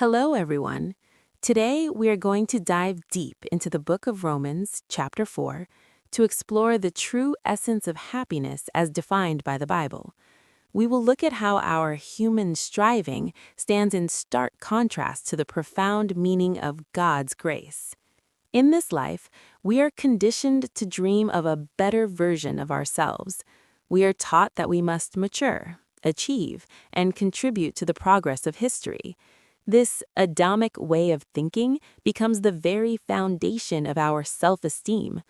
Hello, everyone. Today, we are going to dive deep into the book of Romans, chapter 4, to explore the true essence of happiness as defined by the Bible. We will look at how our human striving stands in stark contrast to the profound meaning of God's grace. In this life, we are conditioned to dream of a better version of ourselves. We are taught that we must mature, achieve, and contribute to the progress of history. This Adamic way of thinking becomes the very foundation of our self-esteem.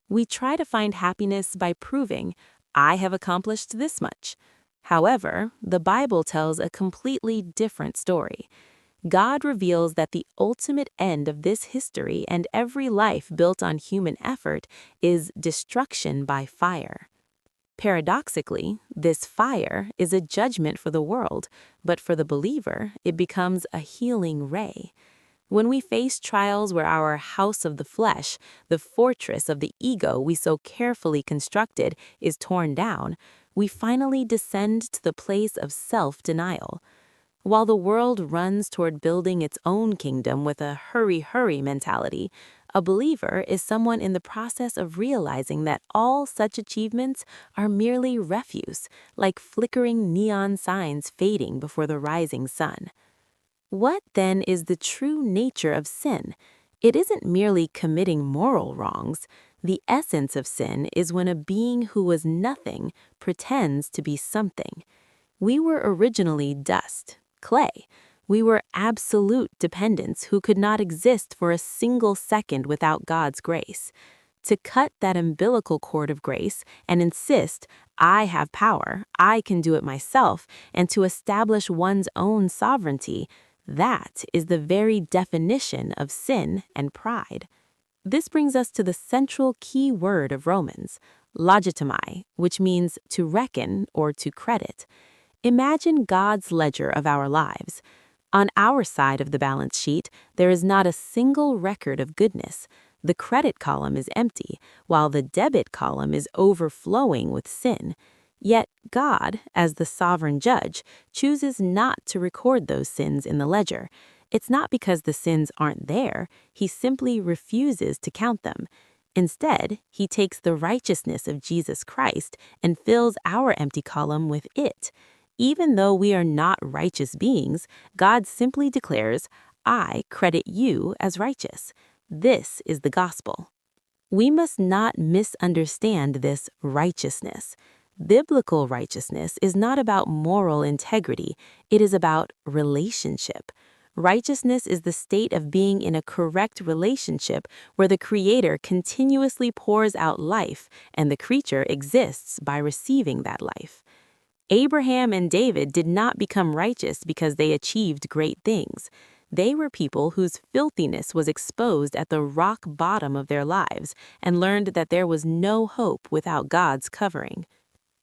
We try to find happiness by proving, I have accomplished this much. However, the Bible tells a completely different story. God reveals that the ultimate end of this history and every life built on human effort is destruction by fire. Paradoxically, this fire is a judgment for the world, but for the believer, it becomes a healing ray. When we face trials where our house of the flesh, the fortress of the ego we so carefully constructed, is torn down, we finally descend to the place of self-denial. While the world runs toward building its own kingdom with a hurry mentality, a believer is someone in the process of realizing that all such achievements are merely refuse, like flickering neon signs fading before the rising sun. What then is the true nature of sin? It isn't merely committing moral wrongs. The essence of sin is when a being who was nothing pretends to be something. We were originally dust, clay. We were absolute dependents who could not exist for a single second without God's grace. To cut that umbilical cord of grace and insist, I have power, I can do it myself, and to establish one's own sovereignty, that is the very definition of sin and pride. This brings us to the central key word of Romans, logitomai, which means to reckon or to credit. Imagine God's ledger of our lives. On our side of the balance sheet, there is not a single record of goodness. The credit column is empty, while the debit column is overflowing with sin. Yet God, as the sovereign judge, chooses not to record those sins in the ledger. It's not because the sins aren't there, he simply refuses to count them. Instead, he takes the righteousness of Jesus Christ and fills our empty column with it. Even though we are not righteous beings, God simply declares, I credit you as righteous. This is the gospel. We must not misunderstand this righteousness. Biblical righteousness is not about moral integrity, it is about relationship. Righteousness is the state of being in a correct relationship where the Creator continuously pours out life and the creature exists by receiving that life. Abraham and David did not become righteous because they achieved great things. They were people whose filthiness was exposed at the rock bottom of their lives and learned that there was no hope without God's covering.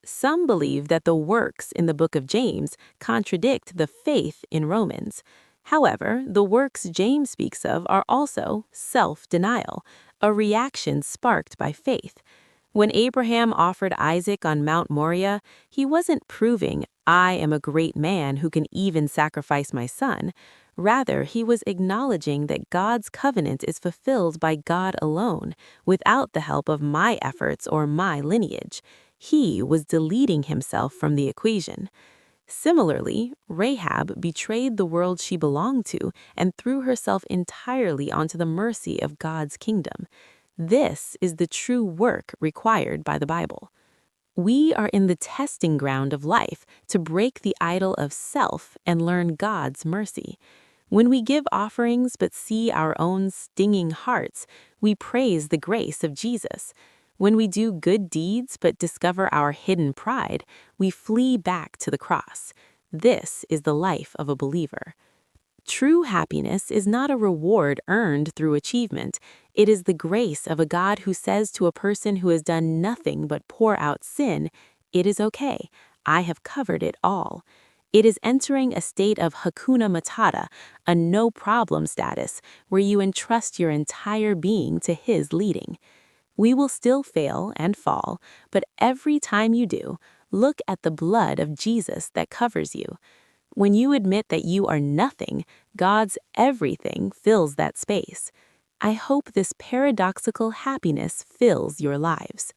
Some believe that the works in the book of James contradict the faith in Romans. However, the works James speaks of are also self-denial, a reaction sparked by faith. When Abraham offered Isaac on Mount Moriah, he wasn't proving, I am a great man who can even sacrifice my son. Rather, he was acknowledging that God's covenant is fulfilled by God alone, without the help of my efforts or my lineage. He was deleting himself from the equation. Similarly, Rahab betrayed the world she belonged to and threw herself entirely onto the mercy of God's kingdom. This is the true work required by the Bible. We are in the testing ground of life to break the idol of self and learn God's mercy. When we give offerings but see our own stinging hearts, we praise the grace of Jesus. When we do good deeds but discover our hidden pride, we flee back to the cross. This is the life of a believer. True happiness is not a reward earned through achievement. It is the grace of a God who says to a person who has done nothing but pour out sin, it is okay, I have covered it all. It is entering a state of Hakuna Matata, a no-problem status, where you entrust your entire being to His leading. We will still fail and fall, but every time you do, look at the blood of Jesus that covers you. When you admit that you are nothing, God's everything fills that space. I hope this paradoxical happiness fills your lives.